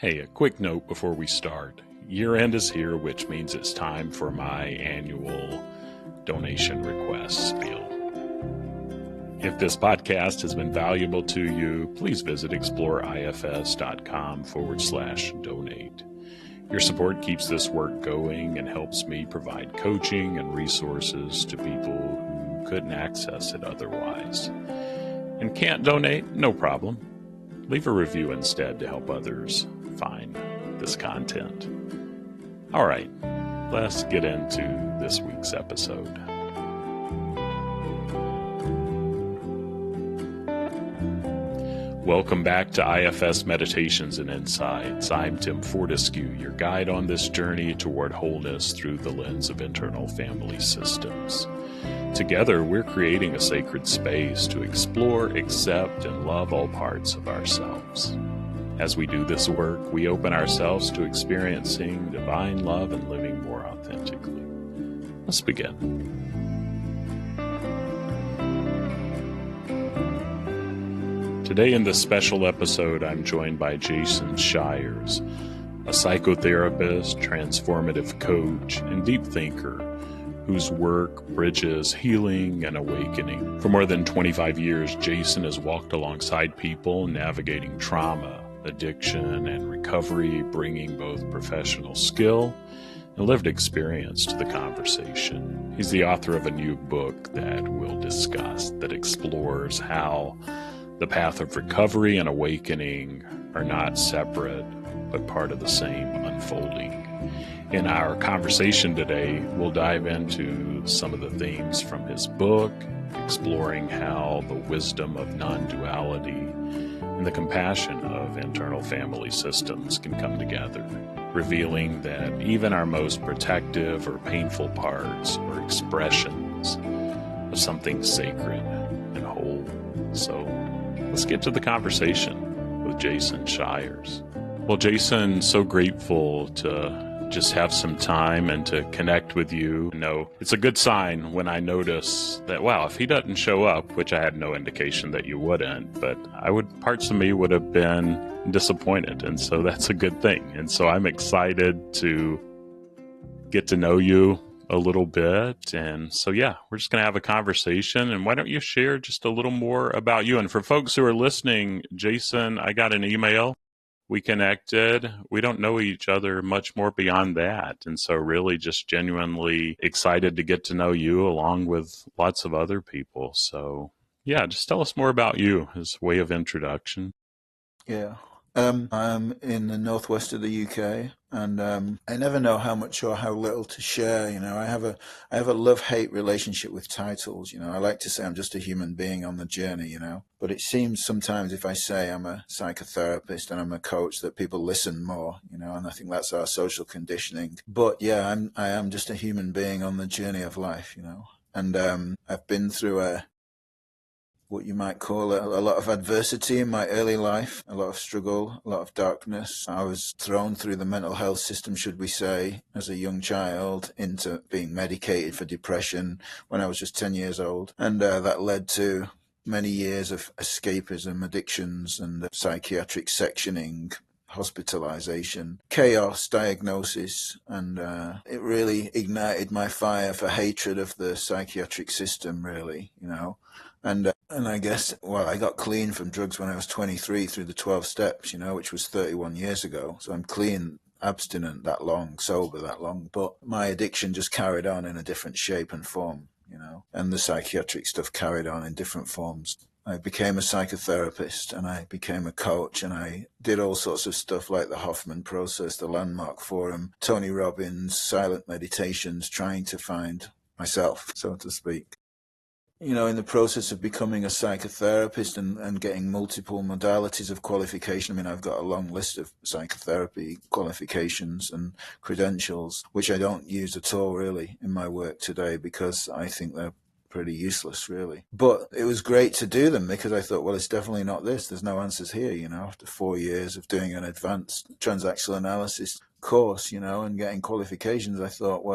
Hey, a quick note before we start. Year end is here, which means it's time for my annual donation request spiel. If this podcast has been valuable to you, please visit exploreifs.com/donate. Your support keeps this work going and helps me provide coaching and resources to people who couldn't access it otherwise. And can't donate? No problem. Leave a review instead to help others find this content. All right, let's get into this week's episode. Welcome back to IFS Meditations and Insights. I'm Tim Fortescue, your guide on this journey toward wholeness through the lens of internal family systems. Together, we're creating a sacred space to explore, accept, and love all parts of ourselves. As we do this work, we open ourselves to experiencing divine love and living more authentically. Let's begin. Today in this special episode, I'm joined by Jason Shiers, a psychotherapist, transformative coach, and deep thinker whose work bridges healing and awakening. For more than 25 years, Jason has walked alongside people navigating trauma, addiction, and recovery, bringing both professional skill and lived experience to the conversation. He's the author of a new book that we'll discuss that explores how the path of recovery and awakening are not separate, but part of the same unfolding. In our conversation today, we'll dive into some of the themes from his book, exploring how the wisdom of non-duality and the compassion of internal family systems can come together, revealing that even our most protective or painful parts are expressions of something sacred and whole. So let's get to the conversation with Jason Shiers. Well, Jason, so grateful to just have some time and to connect with you. It's a good sign when I notice that, wow, if he doesn't show up, which I had no indication that you wouldn't, but parts of me would have been disappointed. And so that's a good thing. And so I'm excited to get to know you a little bit. And so, yeah, we're just going to have a conversation. And why don't you share just a little more about you? And for folks who are listening, Jason, I got an email. We connected. We don't know each other much more beyond that. And so really just genuinely excited to get to know you along with lots of other people. So yeah, just tell us more about you as a way of introduction. Yeah. I'm in the northwest of the UK, and I never know how much or how little to share. I have a love-hate relationship with titles. I like to say I'm just a human being on the journey. But it seems sometimes if I say I'm a psychotherapist and I'm a coach that people listen more. And I think that's our social conditioning. But yeah, I am just a human being on the journey of life. And I've been through what you might call a lot of adversity in my early life, a lot of struggle, a lot of darkness. I was thrown through the mental health system, should we say, as a young child into being medicated for depression when I was just 10 years old. And that led to many years of escapism, addictions, and psychiatric sectioning, hospitalization, chaos, diagnosis, and it really ignited my fire for hatred of the psychiatric system, really, And I guess, I got clean from drugs when I was 23 through the 12 steps, which was 31 years ago. So I'm clean, abstinent that long, sober that long. But my addiction just carried on in a different shape and form, and the psychiatric stuff carried on in different forms. I became a psychotherapist and I became a coach and I did all sorts of stuff like the Hoffman process, the Landmark Forum, Tony Robbins, silent meditations, trying to find myself, so to speak. In the process of becoming a psychotherapist and getting multiple modalities of qualification, I've got a long list of psychotherapy qualifications and credentials, which I don't use at all really in my work today because I think they're pretty useless, really. But it was great to do them because I thought, it's definitely not this. There's no answers here, after 4 years of doing an advanced transactional analysis course, and getting qualifications, I thought,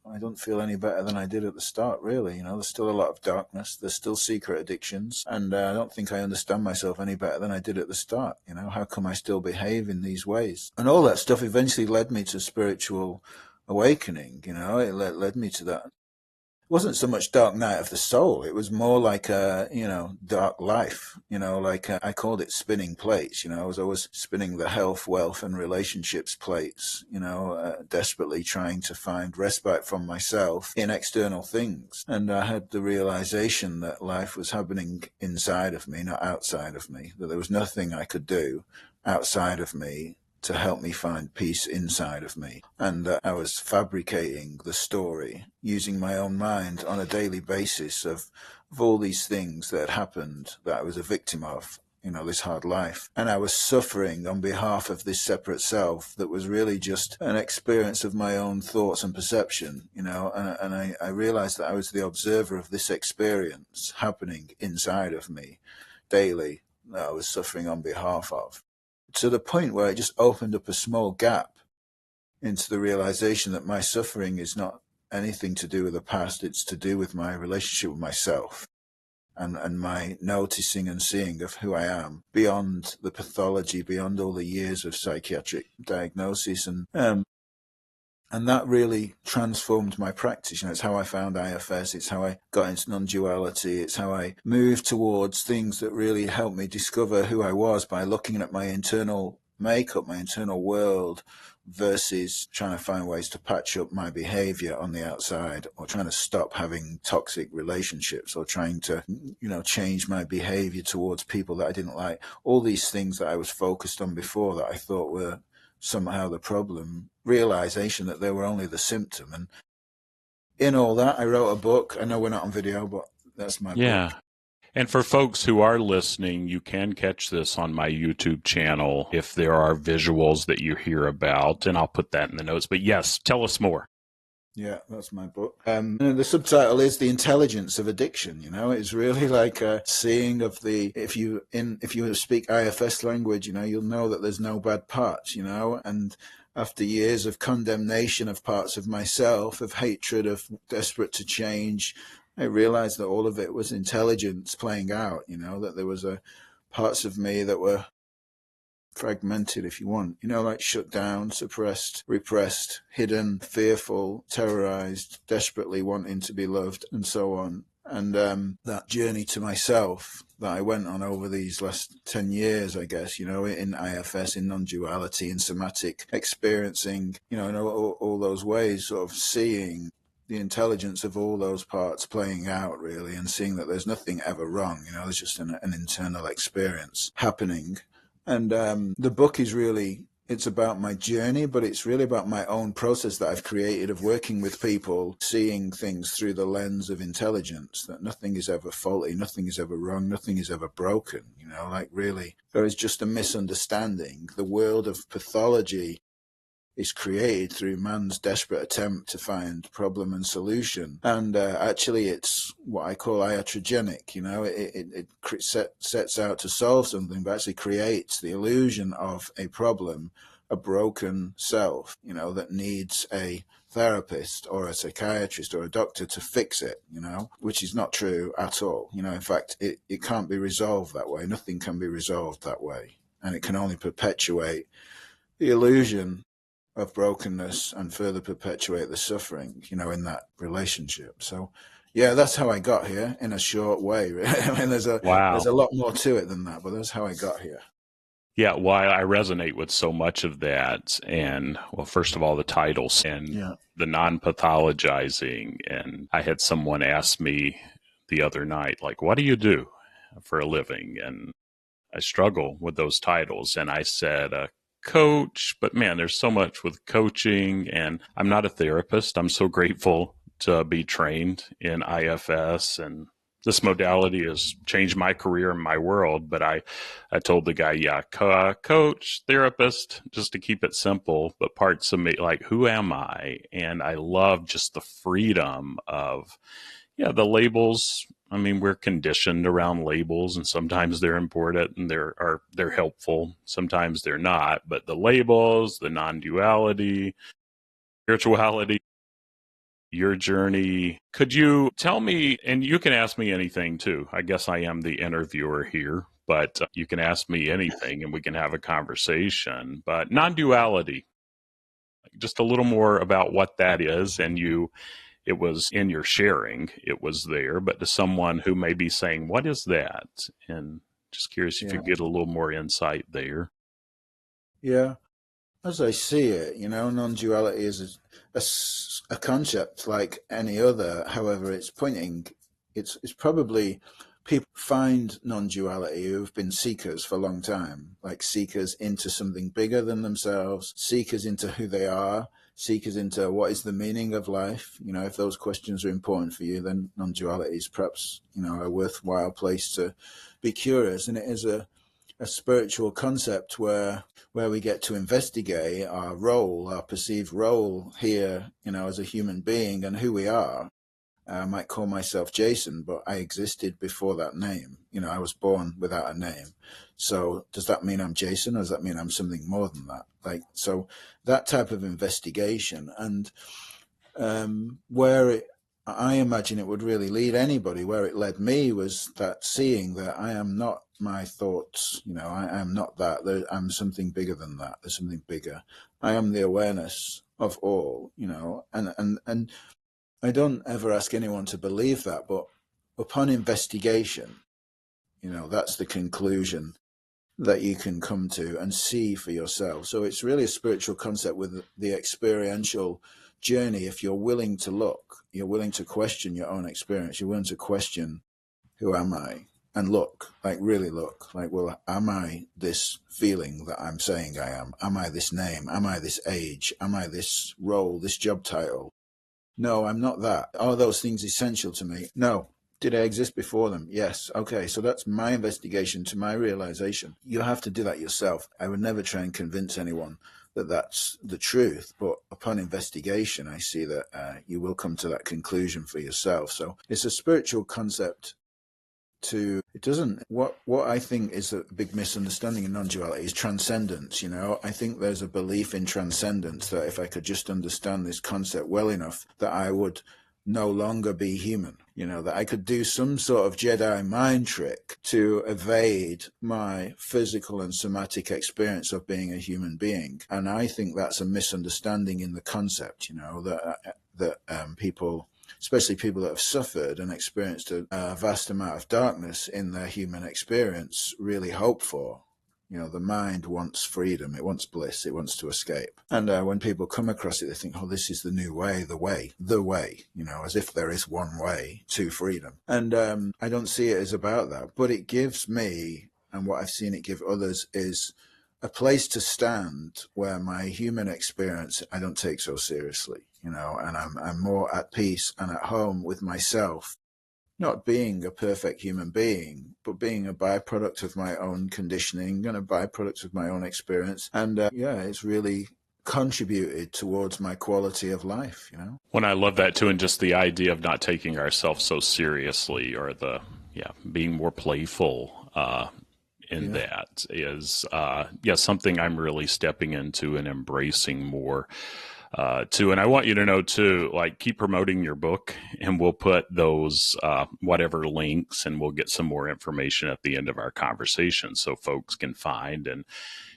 I don't feel any better than I did at the start, really. There's still a lot of darkness. There's still secret addictions. And I don't think I understand myself any better than I did at the start. How come I still behave in these ways? And all that stuff eventually led me to spiritual awakening. It led me to that. It wasn't so much dark night of the soul. It was more like a, dark life, I called it spinning plates. I was always spinning the health, wealth and relationships plates, desperately trying to find respite from myself in external things. And I had the realization that life was happening inside of me, not outside of me, that there was nothing I could do outside of me to help me find peace inside of me. And I was fabricating the story using my own mind on a daily basis of all these things that had happened that I was a victim of, this hard life. And I was suffering on behalf of this separate self that was really just an experience of my own thoughts and perception, and I realized that I was the observer of this experience happening inside of me daily that I was suffering on behalf of, to the point where it just opened up a small gap into the realization that my suffering is not anything to do with the past. It's to do with my relationship with myself and my noticing and seeing of who I am beyond the pathology, beyond all the years of psychiatric diagnosis. And that really transformed my practice. It's how I found IFS. It's how I got into non-duality. It's how I moved towards things that really helped me discover who I was by looking at my internal makeup, my internal world, versus trying to find ways to patch up my behavior on the outside, or trying to stop having toxic relationships, or trying to, change my behavior towards people that I didn't like. All these things that I was focused on before that I thought were somehow the problem, realization that they were only the symptom. And in all that, I wrote a book. I know we're not on video, but that's my book. And for folks who are listening, you can catch this on my YouTube channel if there are visuals that you hear about, and I'll put that in the notes. But yes, tell us more. Yeah, that's my book. The subtitle is The Intelligence of Addiction. It's really like a seeing of if you speak IFS language, you'll know that there's no bad parts, and after years of condemnation of parts of myself, of hatred, of desperate to change, I realized that all of it was intelligence playing out, that there was parts of me that were fragmented, if you want, like shut down, suppressed, repressed, hidden, fearful, terrorized, desperately wanting to be loved, and so on. And that journey to myself that I went on over these last 10 years, I guess, in IFS, in non-duality, in somatic experiencing, in all those ways, sort of seeing the intelligence of all those parts playing out, really, and seeing that there's nothing ever wrong, there's just an internal experience happening. And the book is really, it's about my journey, but it's really about my own process that I've created of working with people, seeing things through the lens of intelligence, that nothing is ever faulty, nothing is ever wrong, nothing is ever broken, really, there is just a misunderstanding. The world of pathology is created through man's desperate attempt to find problem and solution. And actually, it's what I call iatrogenic. It sets out to solve something, but actually creates the illusion of a problem, a broken self, that needs a therapist or a psychiatrist or a doctor to fix it, which is not true at all. In fact, it can't be resolved that way. Nothing can be resolved that way. And it can only perpetuate the illusion of brokenness and further perpetuate the suffering, in that relationship. So, yeah, that's how I got here in a short way. I mean, there's a lot more to it than that, but that's how I got here. Yeah, well, I resonate with so much of that. And, well, first of all, the titles and the non-pathologizing. And I had someone ask me the other night, like, what do you do for a living? And I struggle with those titles. And I said, coach, but man, there's so much with coaching, and I'm not a therapist. I'm so grateful to be trained in IFS, and this modality has changed my career and my world. But I told the guy, coach, therapist, just to keep it simple, but parts of me, like, who am I? And I love just the freedom of, the labels. I mean, we're conditioned around labels, and sometimes they're important and they're helpful. Sometimes they're not. But the labels, the non-duality, spirituality, your journey. Could you tell me, and you can ask me anything too. I guess I am the interviewer here, but you can ask me anything and we can have a conversation. But non-duality, just a little more about what that is. And it was in your sharing, it was there, but to someone who may be saying, what is that? And just curious if you get a little more insight there. Yeah. As I see it, non-duality is a concept like any other. However, it's probably people find non-duality who've been seekers for a long time, like seekers into something bigger than themselves, seekers into who they are, seekers into what is the meaning of life. If those questions are important for you, then non-duality is perhaps, a worthwhile place to be curious. And it is a spiritual concept where we get to investigate our role, our perceived role here, as a human being and who we are. I might call myself Jason, but I existed before that name. I was born without a name. So does that mean I'm Jason, or does that mean I'm something more than that? So that type of investigation, and I imagine it would really lead anybody. Where it led me was that seeing that I am not my thoughts, I am not that. I'm something bigger than that. There's something bigger. I am the awareness of all, and I don't ever ask anyone to believe that, but upon investigation, that's the conclusion that you can come to and see for yourself. So it's really a spiritual concept with the experiential journey. If you're willing to look, you're willing to question your own experience, you're willing to question, who am I? And look, really look, well, am I this feeling that I'm saying I am? Am I this name? Am I this age? Am I this role, this job title? No, I'm not that. Are those things essential to me? No. Did I exist before them? Yes. Okay, so that's my investigation to my realization. You have to do that yourself. I would never try and convince anyone that that's the truth, but upon investigation, I see that you will come to that conclusion for yourself. So it's a spiritual concept. What I think is a big misunderstanding in non-duality is transcendence. I think there's a belief in transcendence, that if I could just understand this concept well enough, that I would no longer be human, that I could do some sort of Jedi mind trick to evade my physical and somatic experience of being a human being. And I think that's a misunderstanding in the concept, that people, especially people that have suffered and experienced a vast amount of darkness in their human experience, really hope for. The mind wants freedom, it wants bliss, it wants to escape. And when people come across it, they think, oh, this is the new way, the way, as if there is one way to freedom. And I don't see it as about that, but it gives me, and what I've seen it give others, is a place to stand where my human experience I don't take so seriously, and I'm more at peace and at home with myself, not being a perfect human being, but being a byproduct of my own conditioning and a byproduct of my own experience. And it's really contributed towards my quality of life, When I love that too, and just the idea of not taking ourselves so seriously, or being more playful that is something I'm really stepping into and embracing more too. And I want you to know too, keep promoting your book, and we'll put those whatever links, and we'll get some more information at the end of our conversation so folks can find and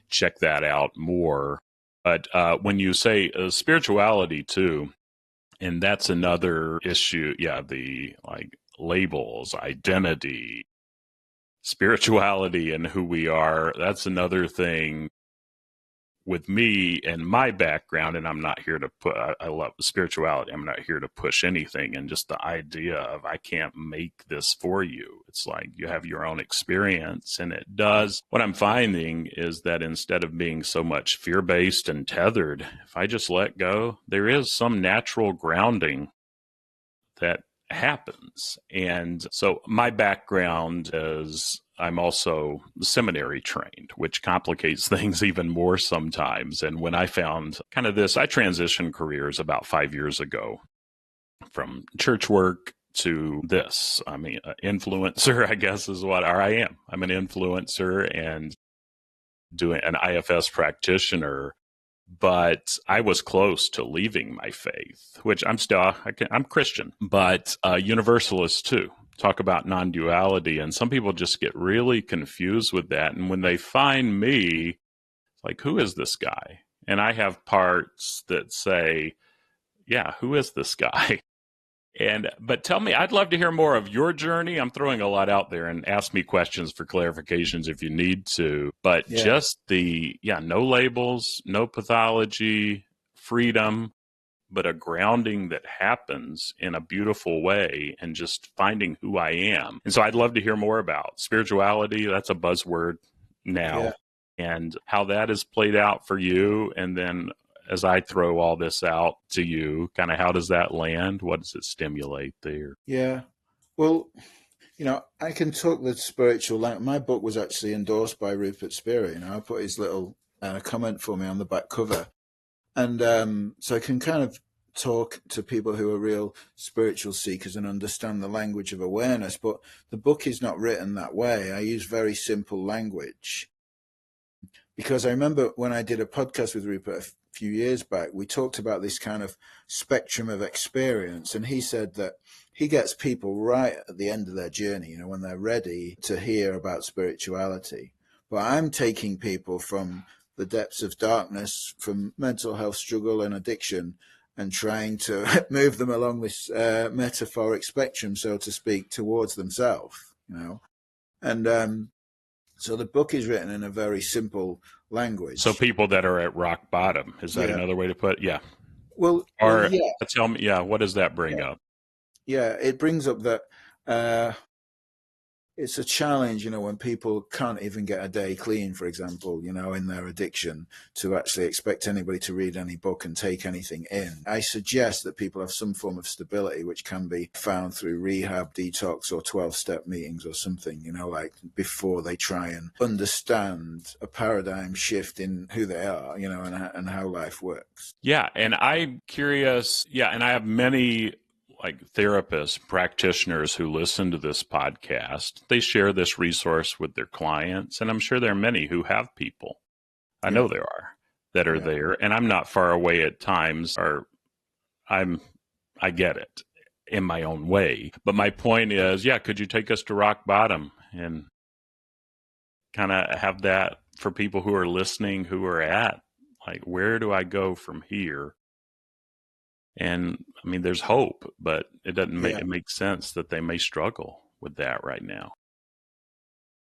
check that out more. But when you say spirituality too, and that's another issue, the labels, identity, spirituality, and who we are, that's another thing with me and my background. And I'm not here to put, I love spirituality, I'm not here to push anything. And just the idea of, I can't make this for you. It's like you have your own experience, and it does. What I'm finding is that instead of being so much fear-based and tethered, if I just let go, there is some natural grounding that happens. And so my background is, I'm also seminary trained, which complicates things even more sometimes. And when I found kind of this, I transitioned careers about 5 years ago from church work to this. I mean, influencer, I guess is what I am. I'm an influencer and doing an IFS practitioner. but I was close to leaving my faith, which I'm Christian, but Universalist too. Talk about non-duality, and some people just get really confused with that. And when they find me, it's like, who is this guy? And I have parts that say, yeah, who is this guy? But tell me, I'd love to hear more of your journey. I'm throwing a lot out there, and ask me questions for clarifications if you need to. But Yeah. just no labels, no pathology, freedom, but a grounding that happens in a beautiful way and just finding who I am. And so I'd love to hear more about spirituality. That's a buzzword now. Yeah. And how that has played out for you. And then as I throw all this out to you, kind of how does that land? What does it stimulate there? Yeah. Well, I can talk the spiritual language. My book was actually endorsed by Rupert Spira. I put his little comment for me on the back cover. And so I can kind of talk to people who are real spiritual seekers and understand the language of awareness. But the book is not written that way. I use very simple language. Because I remember when I did a podcast with Rupert a few years back, we talked about this kind of spectrum of experience. And he said that he gets people right at the end of their journey, when they're ready to hear about spirituality. But I'm taking people from the depths of darkness, from mental health struggle and addiction, and trying to move them along this metaphoric spectrum, so to speak, towards themselves, And so the book is written in a very simple language. So people that are at rock bottom, is that another way to put it? Yeah. Well, yeah. Tell me, what does that bring up? Yeah, it brings up that it's a challenge, when people can't even get a day clean, for example, in their addiction, to actually expect anybody to read any book and take anything in. I suggest that people have some form of stability, which can be found through rehab, detox, or 12-step meetings or something, like before they try and understand a paradigm shift in who they are, and how life works. Yeah, and I'm curious, and I have many therapists, practitioners who listen to this podcast. They share this resource with their clients, and I'm sure there are many who have people. I know there are that are there, and I'm not far away at times, or I get it in my own way. But my point is, could you take us to rock bottom and kind of have that for people who are listening, who are at, where do I go from here? And I mean, there's hope, but it doesn't make it makes sense that they may struggle with that right now.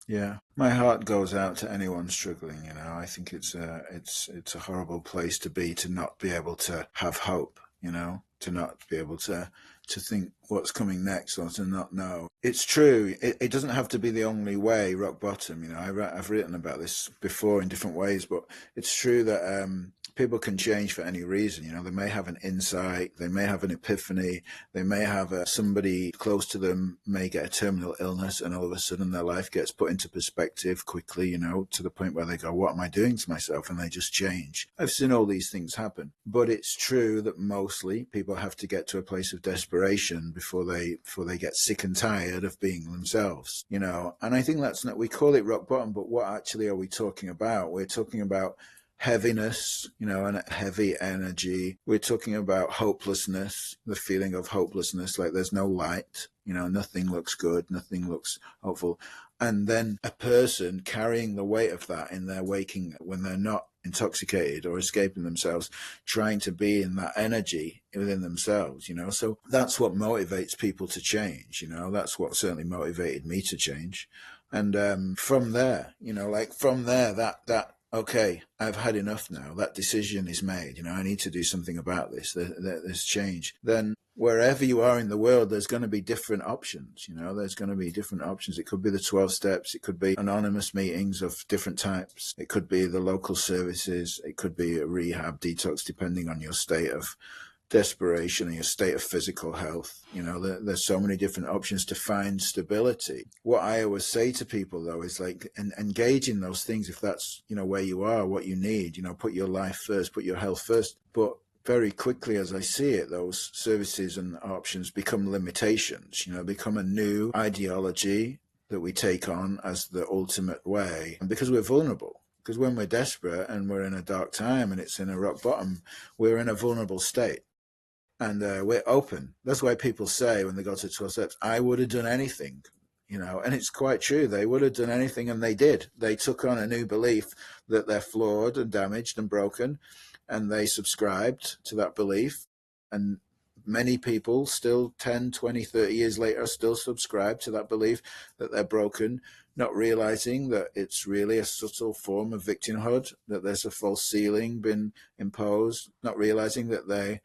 Yeah, my heart goes out to anyone struggling. I think it's a horrible place to be, to not be able to have hope. To not be able to think what's coming next, or to not know. It's true. It doesn't have to be the only way, rock bottom. I've written about this before in different ways, but it's true that people can change for any reason. They may have an insight, they may have an epiphany, they may have somebody close to them may get a terminal illness, and all of a sudden their life gets put into perspective quickly, to the point where they go, what am I doing to myself? And they just change. I've seen all these things happen, but it's true that mostly people have to get to a place of desperation before they get sick and tired of being themselves, and I think that's not, we call it rock bottom, but what actually are we talking about? We're talking about heaviness, and heavy energy. We're talking about hopelessness, the feeling of hopelessness, like there's no light, nothing looks good, nothing looks hopeful. And then a person carrying the weight of that in their waking, when they're not intoxicated or escaping themselves, trying to be in that energy within themselves, So that's what motivates people to change, That's what certainly motivated me to change. And from there, that okay, I've had enough now. That decision is made. I need to do something about this. There's change. Then wherever you are in the world, there's going to be different options. There's going to be different options. It could be the 12 steps. It could be anonymous meetings of different types. It could be the local services. It could be a rehab, detox, depending on your state of desperation and your state of physical health. There's so many different options to find stability. What I always say to people, though, is engage in those things if that's, where you are, what you need, put your life first, put your health first. But very quickly, as I see it, those services and options become limitations, become a new ideology that we take on as the ultimate way. And because we're vulnerable, Because when we're desperate and we're in a dark time and it's in a rock bottom, we're in a vulnerable state. And we're open. That's why people say when they go to 12 steps, I would have done anything, and it's quite true. They would have done anything, and they did. They took on a new belief that they're flawed and damaged and broken, and they subscribed to that belief. And many people still 10, 20, 30 years later still subscribe to that belief that they're broken, not realizing that it's really a subtle form of victimhood, that there's a false ceiling been imposed, not realizing that they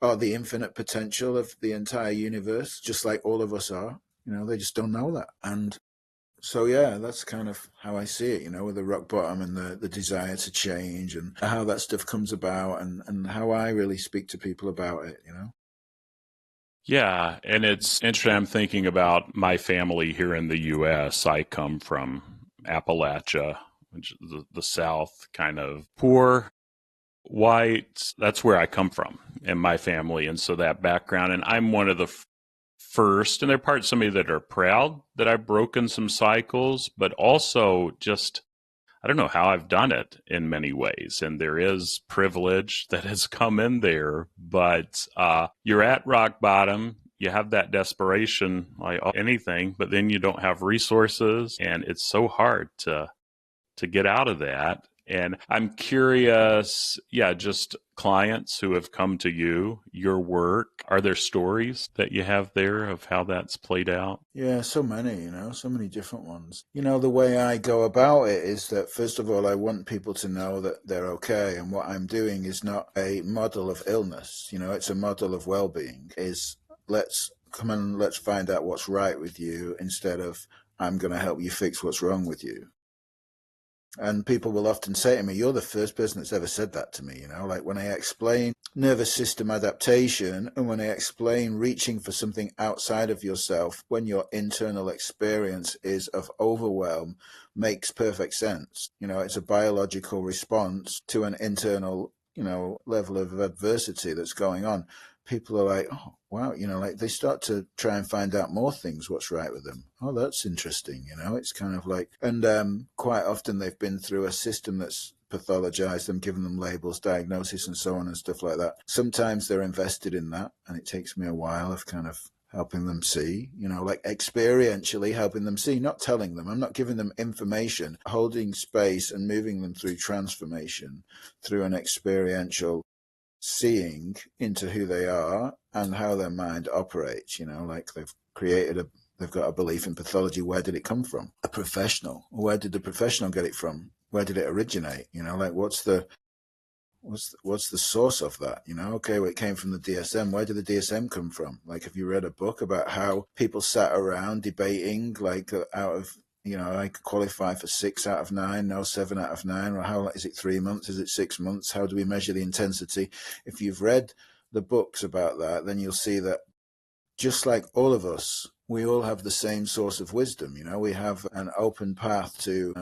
are the infinite potential of the entire universe, just like all of us are. They just don't know that. And so, yeah, that's kind of how I see it, with the rock bottom and the desire to change and how that stuff comes about and how I really speak to people about it. Yeah, and it's interesting. I'm thinking about my family here in the U.S. I come from Appalachia, which is the South, kind of poor, white. That's where I come from in my family. And so that background, and I'm one of the first, and there are parts of me that are proud that I've broken some cycles, but also just, I don't know how I've done it in many ways. And there is privilege that has come in there, but you're at rock bottom. You have that desperation, like anything, but then you don't have resources, and it's so hard to get out of that. And I'm curious, just clients who have come to you, your work, are there stories that you have there of how that's played out? Yeah, so many, so many different ones. The way I go about it is that, first of all, I want people to know that they're okay. And what I'm doing is not a model of illness, it's a model of well-being. Let's come and let's find out what's right with you instead of I'm going to help you fix what's wrong with you. And people will often say to me, you're the first person that's ever said that to me, like when I explain nervous system adaptation and when I explain reaching for something outside of yourself when your internal experience is of overwhelm makes perfect sense. It's a biological response to an internal, level of adversity that's going on. People are like, oh, wow, like they start to try and find out more things, what's right with them. Oh, that's interesting. It's kind of like, and quite often they've been through a system that's pathologized them, given them labels, diagnosis, and so on and stuff like that. Sometimes they're invested in that, and it takes me a while of kind of helping them see, like experientially helping them see, not telling them. I'm not giving them information, holding space and moving them through transformation through an experiential seeing into who they are and how their mind operates, like they've got a belief in pathology. Where did it come from? A professional. Where did the professional get it from? Where did it originate? Like what's the source of that? Okay, well, it came from the DSM. Where did the DSM come from? Like, have you read a book about how people sat around debating, like out of I could qualify for 6 out of 9, no 7 out of 9, or how is it 3 months? Is it 6 months? How do we measure the intensity? If you've read the books about that, then you'll see that just like all of us, we all have the same source of wisdom. We have an open path to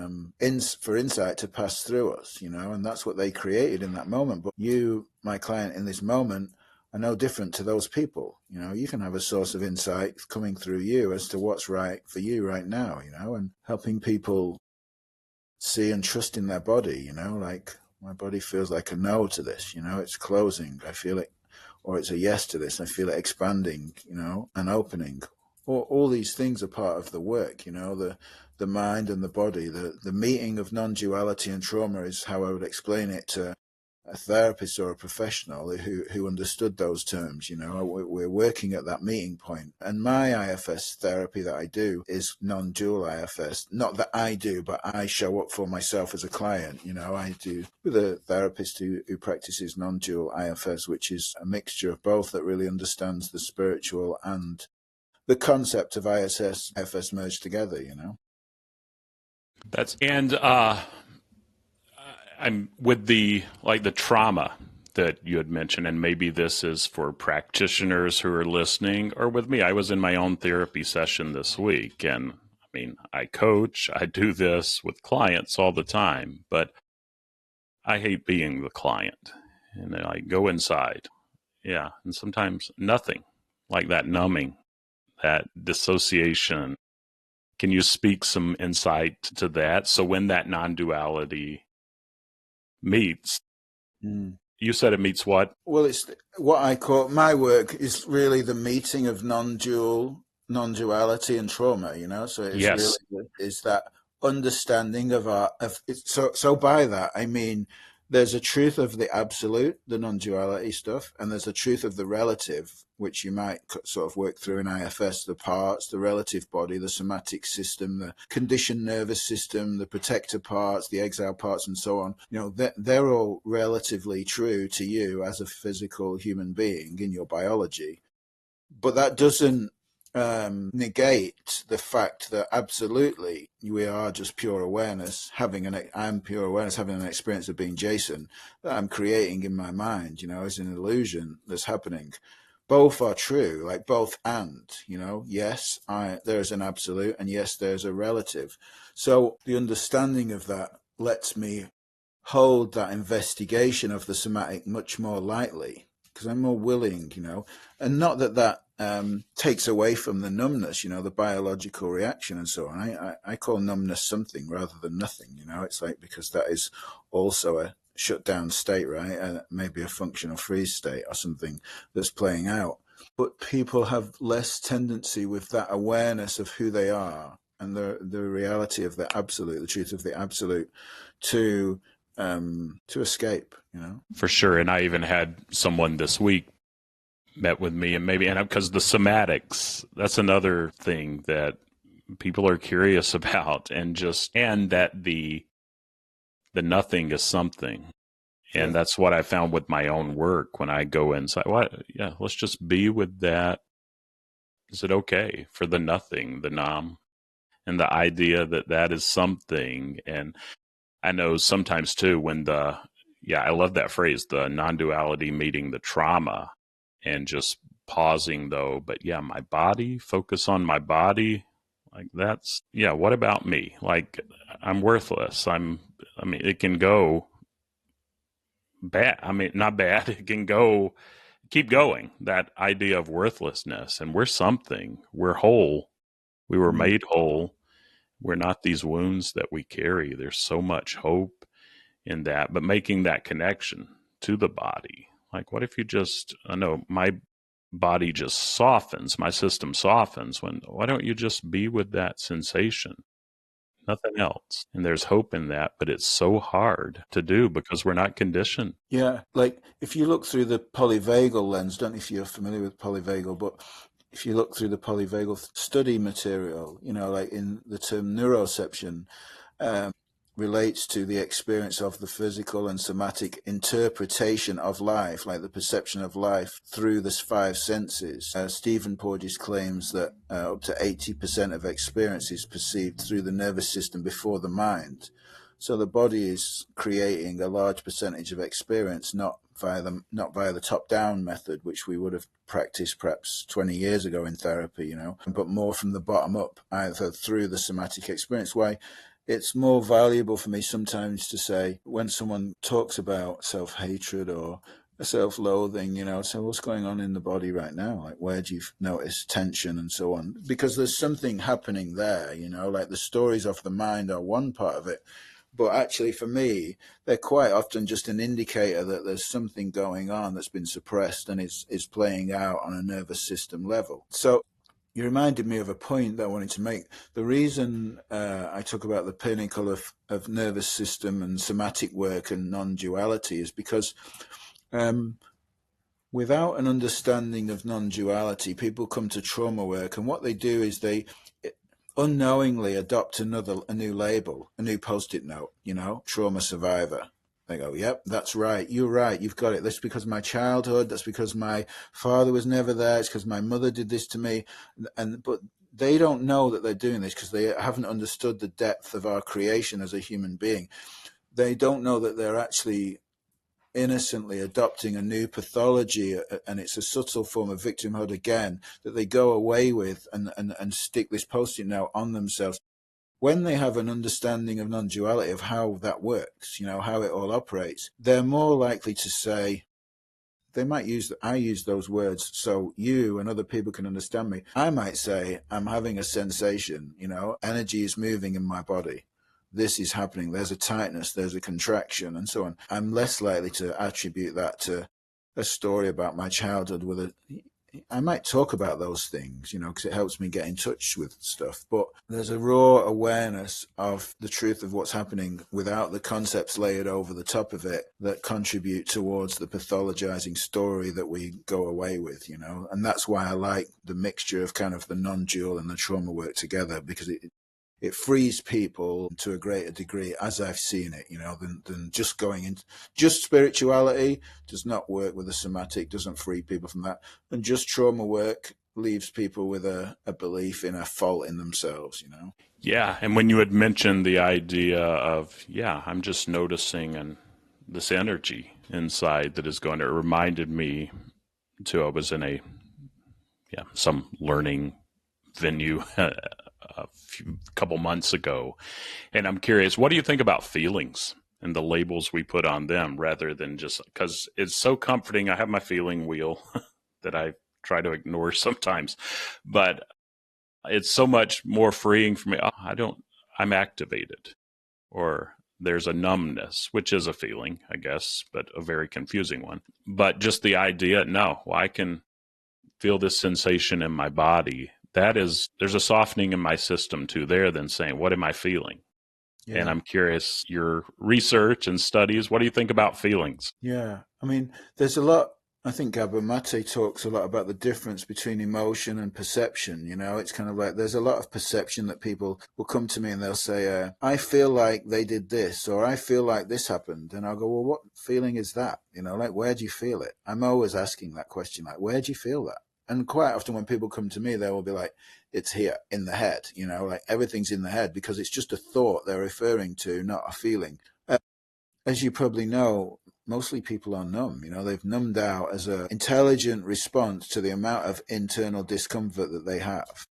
for insight to pass through us. And that's what they created in that moment. But you, my client, in this moment, are no different to those people. You can have a source of insight coming through you as to what's right for you right now, and helping people see and trust in their body, like my body feels like a no to this, it's closing. I feel it, or it's a yes to this. I feel it expanding, and opening. All these things are part of the work, the mind and the body. The meeting of non-duality and trauma is how I would explain it to a therapist or a professional who understood those terms. We're working at that meeting point. And my IFS therapy that I do is non-dual IFS. Not that I do, but I show up for myself as a client. I do with a therapist who practices non-dual IFS, which is a mixture of both that really understands the spiritual and the concept of IFS merged together. I'm with the trauma that you had mentioned, and maybe this is for practitioners who are listening, or with me. I was in my own therapy session this week, and I mean, I coach, I do this with clients all the time, but I hate being the client, and I go inside. Yeah, and sometimes nothing, like that numbing, that dissociation. Can you speak some insight to that? So when that non-duality meets. Mm. You said it meets what? Well, it's what I call my work is really the meeting of non-duality and trauma. So it's really Yes, is that understanding of our of it. So by that I mean there's a truth of the absolute, the non-duality stuff, and there's a truth of the relative, which you might sort of work through in IFS, the parts, the relative body, the somatic system, the conditioned nervous system, the protector parts, the exile parts, and so on. They're all relatively true to you as a physical human being in your biology. But that doesn't negate the fact that absolutely we are just pure awareness I'm pure awareness having an experience of being Jason that I'm creating in my mind, as an illusion that's happening. Both are true, like both and, yes, there's an absolute, and yes, there's a relative. So the understanding of that lets me hold that investigation of the somatic much more lightly because I'm more willing, and not that takes away from the numbness, the biological reaction and so on. I call numbness something rather than nothing, it's like, because that is also a shut down state, right? And maybe a functional freeze state or something that's playing out. But people have less tendency with that awareness of who they are and the reality of the absolute, the truth of the absolute, to escape, for sure. And I even had someone this week met with me, and because the somatics, that's another thing that people are curious about, and that the nothing is something. And Yeah. that's what I found with my own work when I go inside. Let's just be with that. Is it okay for the nothing, the nam, and the idea that that is something? And I know sometimes too when I love that phrase, the non-duality meeting the trauma, and just pausing though. But yeah, my body, focus on my body. Like what about me? Like I'm worthless. It can go bad. Not bad. It can keep going. That idea of worthlessness, and we're something. We're whole. We were Mm. made whole. We're not these wounds that we carry. There's so much hope in that, but making that connection to the body. Like, what if you I know my body just softens, my system softens why don't you just be with that sensation? Nothing else. And there's hope in that, but it's so hard to do because we're not conditioned. Yeah, like if you look through the polyvagal lens, don't know if you're familiar with polyvagal, but if you look through the polyvagal study material, like in the term neuroception, relates to the experience of the physical and somatic interpretation of life, like the perception of life through the five senses. Stephen Porges claims that up to 80% of experience is perceived through the nervous system before the mind. So the body is creating a large percentage of experience, not via the top-down method, which we would have practiced perhaps 20 years ago in therapy, but more from the bottom up, either through the somatic experience. Why it's more valuable for me sometimes to say, when someone talks about self-hatred or self-loathing, say, what's going on in the body right now? Like, where do you notice tension and so on? Because there's something happening there, like the stories of the mind are one part of it. But actually, for me, they're quite often just an indicator that there's something going on that's been suppressed and is playing out on a nervous system level. So you reminded me of a point that I wanted to make. The reason I talk about the pinnacle of nervous system and somatic work and non-duality is because without an understanding of non-duality, people come to trauma work, and what they do is they unknowingly adopt a new label, a new post-it note, trauma survivor. They go, yep, that's right. You're right. You've got it. That's because of my childhood. That's because my father was never there. It's because my mother did this to me. But they don't know that they're doing this because they haven't understood the depth of our creation as a human being. They don't know that they're actually innocently adopting a new pathology, and it's a subtle form of victimhood again that they go away with and stick this post-it note on themselves. When they have an understanding of non-duality, of how that works, how it all operates, they're more likely to say, I use those words so you and other people can understand me. I might say, I'm having a sensation, energy is moving in my body. this is happening, there's a tightness, there's a contraction, and so on, I'm less likely to attribute that to a story about my childhood with a I might talk about those things, because it helps me get in touch with stuff. But there's a raw awareness of the truth of what's happening without the concepts layered over the top of it that contribute towards the pathologizing story that we go away with, And that's why I like the mixture of kind of the non-dual and the trauma work together, because it frees people to a greater degree, as I've seen it, than just going into just spirituality does not work with the somatic, doesn't free people from that. And just trauma work leaves people with a belief in a fault in themselves, Yeah. And when you had mentioned the idea of, I'm just noticing this energy inside that is going to, it reminded me too, I was in some learning venue a couple months ago. And I'm curious, what do you think about feelings and the labels we put on them rather than just, because it's so comforting. I have my feeling wheel that I try to ignore sometimes, but it's so much more freeing for me. I'm activated, or there's a numbness, which is a feeling, I guess, but a very confusing one. But just the idea, no, I can feel this sensation in my body. There's a softening in my system too there than saying, what am I feeling? Yeah. And I'm curious, your research and studies, what do you think about feelings? Yeah. I mean, there's a lot, I think Gabor Mate talks a lot about the difference between emotion and perception. It's kind of like there's a lot of perception that people will come to me and they'll say, I feel like they did this, or I feel like this happened. And I'll go, well, what feeling is that? Like, where do you feel it? I'm always asking that question, like, where do you feel that? And quite often when people come to me, they will be like, it's here in the head, like everything's in the head, because it's just a thought they're referring to, not a feeling. As you probably know, mostly people are numb. They've numbed out as an intelligent response to the amount of internal discomfort that they have.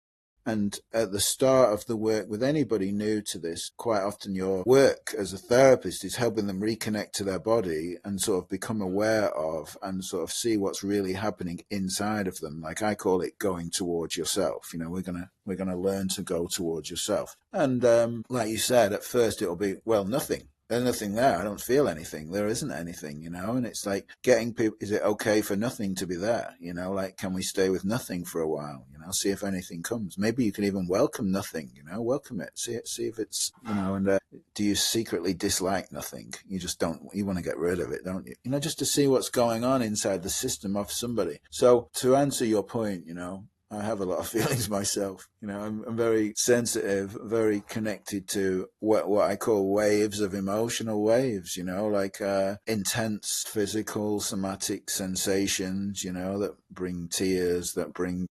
And at the start of the work with anybody new to this, quite often your work as a therapist is helping them reconnect to their body and sort of become aware of and sort of see what's really happening inside of them. Like I call it going towards yourself. We're gonna learn to go towards yourself. And like you said, at first it'll be, well, nothing. There's nothing there. I don't feel anything. There isn't anything, and it's like getting people, is it okay for nothing to be there? Like, can we stay with nothing for a while, see if anything comes. Maybe you can even welcome nothing, welcome it, see if it's, and do you secretly dislike nothing? You just don't, you want to get rid of it, don't you? Just to see what's going on inside the system of somebody. So to answer your point, I have a lot of feelings myself. I'm very sensitive, very connected to what I call waves of emotional waves, like intense physical, somatic sensations, that bring tears, that bring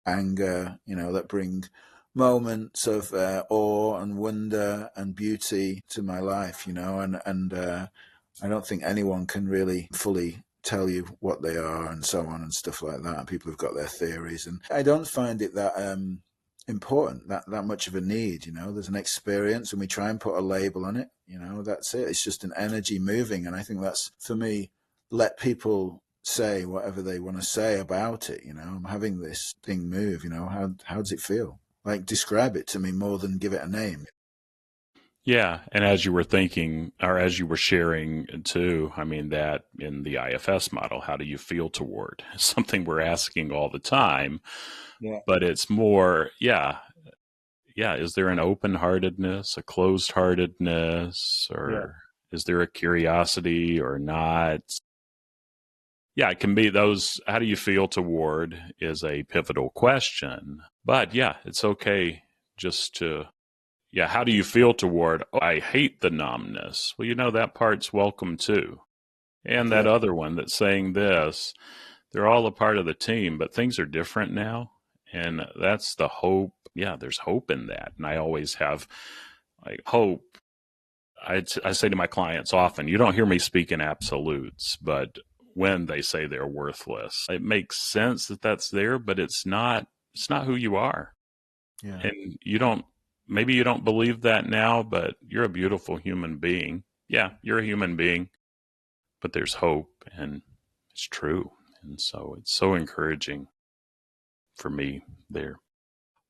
anger, that bring moments of awe and wonder and beauty to my life, and I don't think anyone can really fully tell you what they are and so on and stuff like that. People have got their theories, and I don't find it that important, that much of a need. There's an experience and we try and put a label on it. That's it. It's just an energy moving, and I think that's, for me, let people say whatever they want to say about it. I'm having this thing move. How does it feel? Like, describe it to me more than give it a name. Yeah. And as you were thinking, or as you were sharing too, I mean, that in the IFS model, how do you feel toward? Something we're asking all the time, but it's more, is there an open-heartedness, a closed-heartedness, or is there a curiosity or not? Yeah, it can be those, how do you feel toward is a pivotal question. But it's okay just to, how do you feel toward, I hate the numbness. Well, that part's welcome too. And that other one that's saying this, they're all a part of the team, but things are different now. And that's the hope. Yeah, there's hope in that. And I always have like hope. I say to my clients often, you don't hear me speak in absolutes, but when they say they're worthless, it makes sense that that's there, but it's not who you are. Yeah. And maybe you don't believe that now, but you're a beautiful human being. Yeah, you're a human being, but there's hope, and it's true. And so it's so encouraging for me there.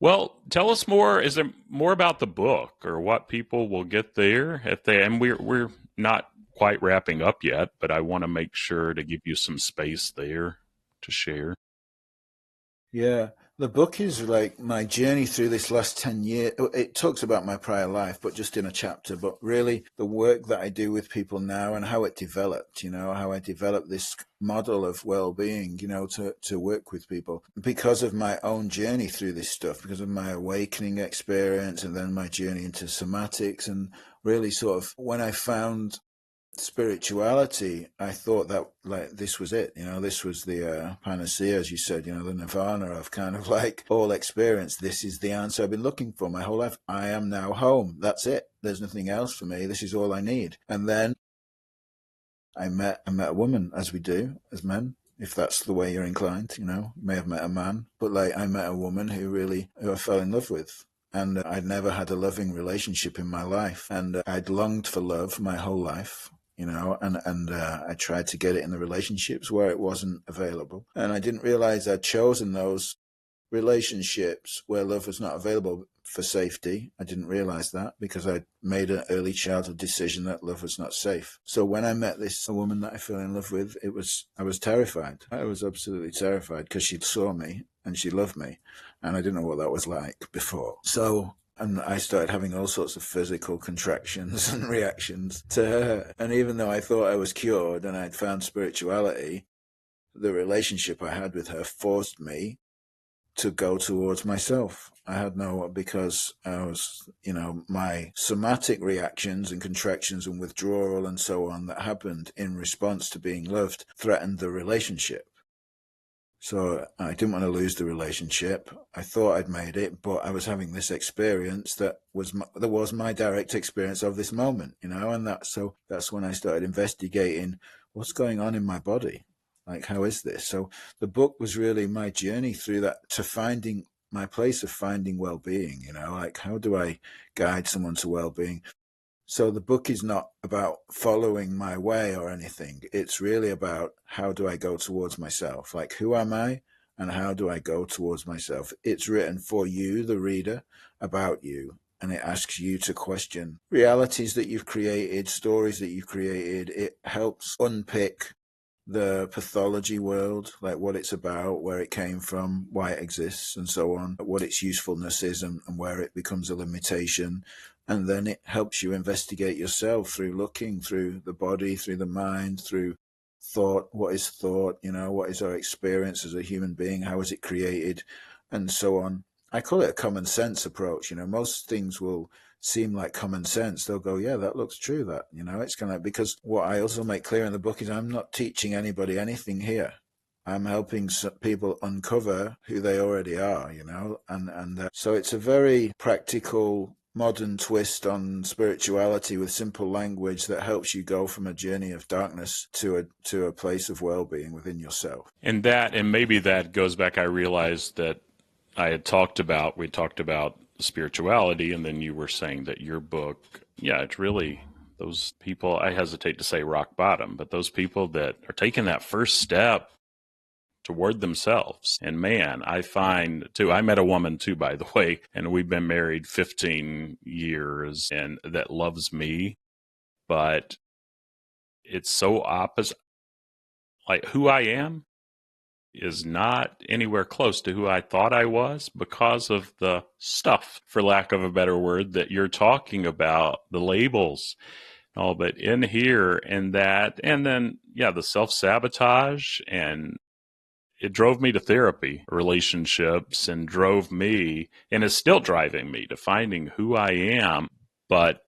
Well, tell us more. Is there more about the book or what people will get there if they? And we're not quite wrapping up yet, but I want to make sure to give you some space there to share. Yeah, the book is like my journey through this last 10 years. It talks about my prior life, but just in a chapter. But really, the work that I do with people now and how it developed, how I developed this model of well-being, to work with people because of my own journey through this stuff, because of my awakening experience and then my journey into somatics. And really, sort of, when I found spirituality, I thought that like this was it, this was the panacea, as you said, the nirvana of kind of like all experience. This is the answer I've been looking for my whole life. I am now home. That's it. There's nothing else for me. This is all I need. And then I met a woman, as we do as men, if that's the way you're inclined. You may have met a man, but like I met a woman who I fell in love with. And I'd never had a loving relationship in my life. And I'd longed for love my whole life, and I tried to get it in the relationships where it wasn't available. And I didn't realize I'd chosen those relationships where love was not available for safety. I didn't realize that because I'd made an early childhood decision that love was not safe. So when I met this woman that I fell in love with, I was terrified. I was absolutely terrified because she saw me and she loved me. And I didn't know what that was like before. And I started having all sorts of physical contractions and reactions to her. And even though I thought I was cured and I'd found spirituality, the relationship I had with her forced me to go towards myself. Because I was, my somatic reactions and contractions and withdrawal and so on that happened in response to being loved threatened the relationship. So I didn't want to lose the relationship. I thought I'd made it, but I was having this experience that was my direct experience of this moment, and that's when I started investigating what's going on in my body. Like, how is this? So the book was really my journey through that to finding my place of finding well-being, like how do I guide someone to well-being? So the book is not about following my way or anything. It's really about how do I go towards myself? Like, who am I and how do I go towards myself? It's written for you, the reader, about you. And it asks you to question realities that you've created, stories that you've created. It helps unpick the pathology world, like what it's about, where it came from, why it exists, and so on, what its usefulness is and where it becomes a limitation. And then it helps you investigate yourself through looking through the body, through the mind, through thought. What is thought? What is our experience as a human being? How is it created? And so on. I call it a common sense approach. Most things will seem like common sense. They'll go, yeah, that looks true. That, it's kind of, because what I also make clear in the book is I'm not teaching anybody anything here. I'm helping people uncover who they already are, and so it's a very practical, modern twist on spirituality with simple language that helps you go from a journey of darkness to a place of well-being within yourself. And maybe that goes back. I realized that we talked about spirituality, and then you were saying that your book, it's really those people, I hesitate to say rock bottom, but those people that are taking that first step toward themselves. And man, I find too, I met a woman too, by the way, and we've been married 15 years and that loves me, but it's so opposite. Like, who I am is not anywhere close to who I thought I was because of the stuff, for lack of a better word, that you're talking about, the labels. All but in here and that, and then, the self-sabotage, and it drove me to therapy, relationships, and drove me, and is still driving me to finding who I am, but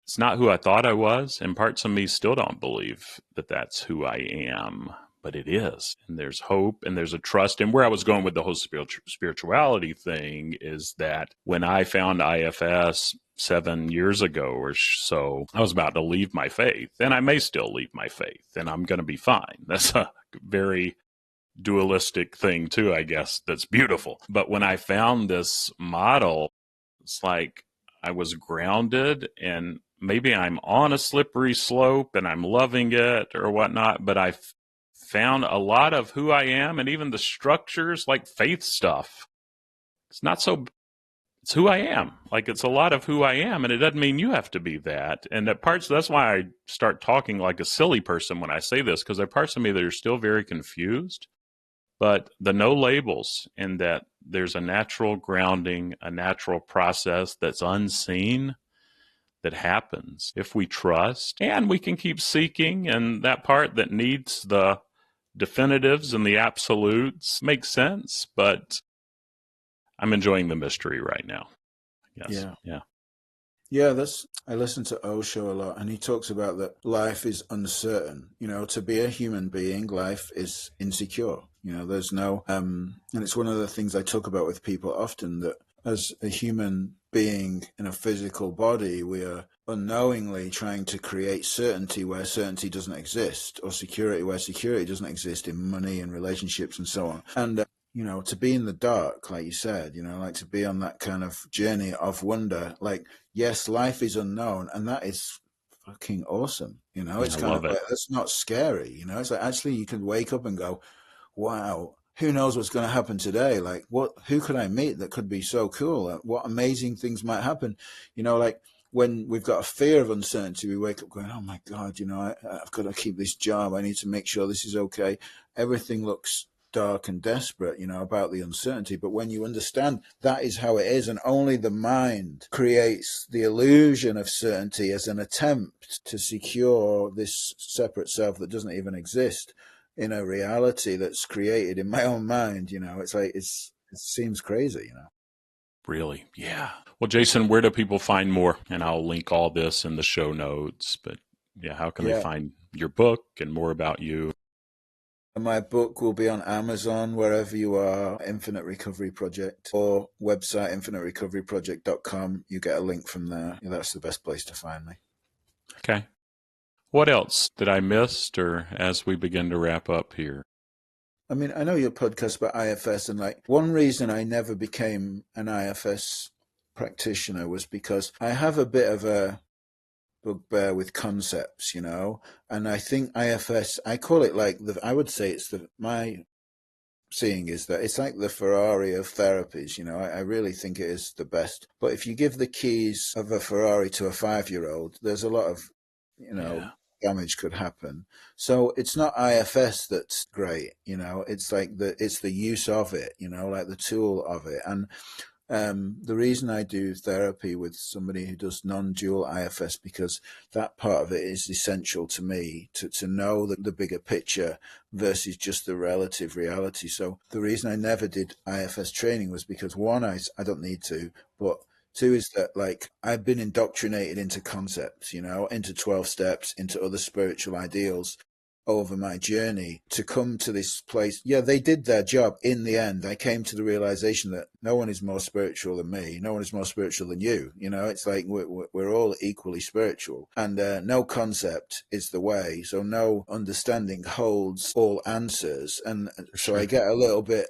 it's not who I thought I was, and parts of me still don't believe that that's who I am. But it is. And there's hope and there's a trust. And where I was going with the whole spirituality thing is that when I found IFS 7 years ago or so, I was about to leave my faith. And I may still leave my faith. And I'm going to be fine. That's a very dualistic thing too, I guess. That's beautiful. But when I found this model, it's like I was grounded, and maybe I'm on a slippery slope and I'm loving it or whatnot, but I found a lot of who I am, and even the structures, like faith stuff. It's not so it's who I am. Like, it's a lot of who I am, and it doesn't mean you have to be that. And that's why I start talking like a silly person when I say this, because there are parts of me that are still very confused. But the no labels, and that there's a natural grounding, a natural process that's unseen that happens if we trust, and we can keep seeking. And that part that needs the definitives and the absolutes makes sense, but I'm enjoying the mystery right now. Yes. Yeah. Yeah, I listen to Osho a lot, and he talks about that life is uncertain. To be a human being, life is insecure. There's no, and it's one of the things I talk about with people often, that as a human being in a physical body, we are unknowingly trying to create certainty where certainty doesn't exist, or security where security doesn't exist, in money and relationships and so on. And to be in the dark, like you said, like to be on that kind of journey of wonder, like, yes, life is unknown, and that is fucking awesome. It's kind of like, that's not scary. It's like, actually, you can wake up and go, wow, who knows what's going to happen today? Like, who could I meet that could be so cool? What amazing things might happen? Like, when we've got a fear of uncertainty, we wake up going, oh my God, I've got to keep this job. I need to make sure this is okay. Everything looks dark and desperate, about the uncertainty. But when you understand that is how it is, and only the mind creates the illusion of certainty as an attempt to secure this separate self that doesn't even exist in a reality that's created in my own mind, it's like, it seems crazy, Really? Yeah. Well, Jason, where do people find more? And I'll link all this in the show notes, but yeah, how can they find your book and more about you? My book will be on Amazon, wherever you are, Infinite Recovery Project, or website infiniterecoveryproject.com. You get a link from there. That's the best place to find me. Okay. What else did I miss, or as we begin to wrap up here? I mean, I know your podcast about IFS, and like, one reason I never became an IFS practitioner was because I have a bit of a bugbear with concepts, and I think IFS, I call it like I would say it's my seeing is that it's like the Ferrari of therapies. I really think it is the best. But if you give the keys of a Ferrari to a 5-year-old, there's a lot of, damage could happen. So it's not IFS that's great, it's like it's the use of it, like the tool of it. And the reason I do therapy with somebody who does non-dual IFS, because that part of it is essential to me, to know the bigger picture versus just the relative reality. So the reason I never did IFS training was because, one, I don't need to, but two is that, like, I've been indoctrinated into concepts, into 12 steps, into other spiritual ideals over my journey to come to this place. Yeah, they did their job in the end. I came to the realization that no one is more spiritual than me. No one is more spiritual than you. It's like we're all equally spiritual, and no concept is the way. So no understanding holds all answers. And so I get a little bit,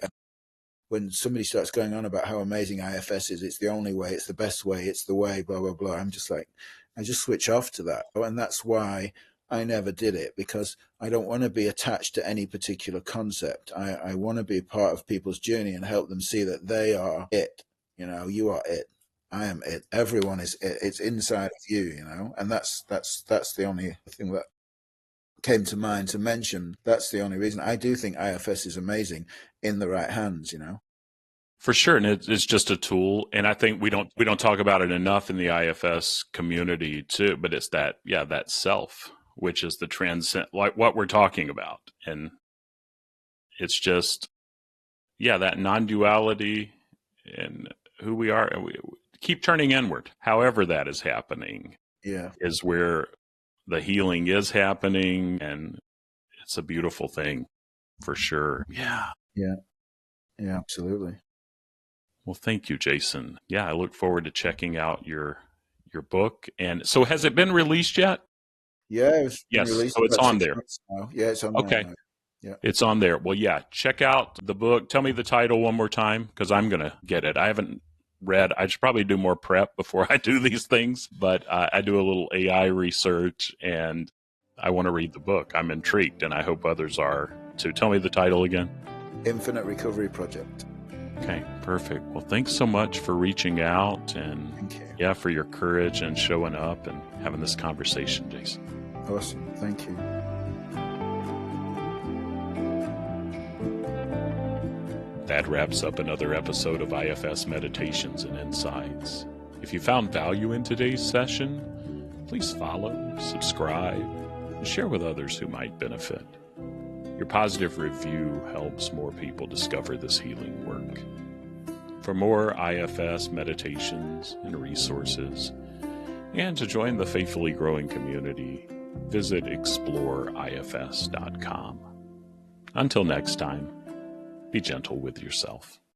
when somebody starts going on about how amazing IFS is, it's the only way, it's the best way, it's the way, blah, blah, blah. I'm just like, I just switch off to that. And that's why I never did it, because I don't want to be attached to any particular concept. I want to be part of people's journey and help them see that they are it. You are it. I am it. Everyone is it. It's inside of you, and that's the only thing that came to mind to mention. That's the only reason. I do think IFS is amazing in the right hands, For sure, and it's just a tool, and I think we don't talk about it enough in the IFS community too. But it's that self, which is the transcend, like what we're talking about, and it's just that non-duality and who we are, and we keep turning inward. However, that is happening, is where the healing is happening, and it's a beautiful thing, for sure. Yeah, absolutely. Well, thank you, Jason. Yeah, I look forward to checking out your book. And so, has it been released yet? Yeah, it was released. So it's on there. Yeah, it's on there. Okay. Yeah. It's on there. Well, yeah, check out the book. Tell me the title one more time, because I'm going to get it. I haven't read. I should probably do more prep before I do these things, but I do a little AI research, and I want to read the book. I'm intrigued, and I hope others are too. Tell me the title again. Infinite Recovery Project. Okay, perfect. Well, thanks so much for reaching out and Thank you. yeah, for your courage and showing up and having this conversation, Jason. Awesome. Thank you. That wraps up another episode of IFS Meditations and Insights. If you found value in today's session, please follow, subscribe, and share with others who might benefit. Your positive review helps more people discover this healing work. For more IFS meditations and resources, and to join the faithfully growing community, visit exploreifs.com. Until next time, be gentle with yourself.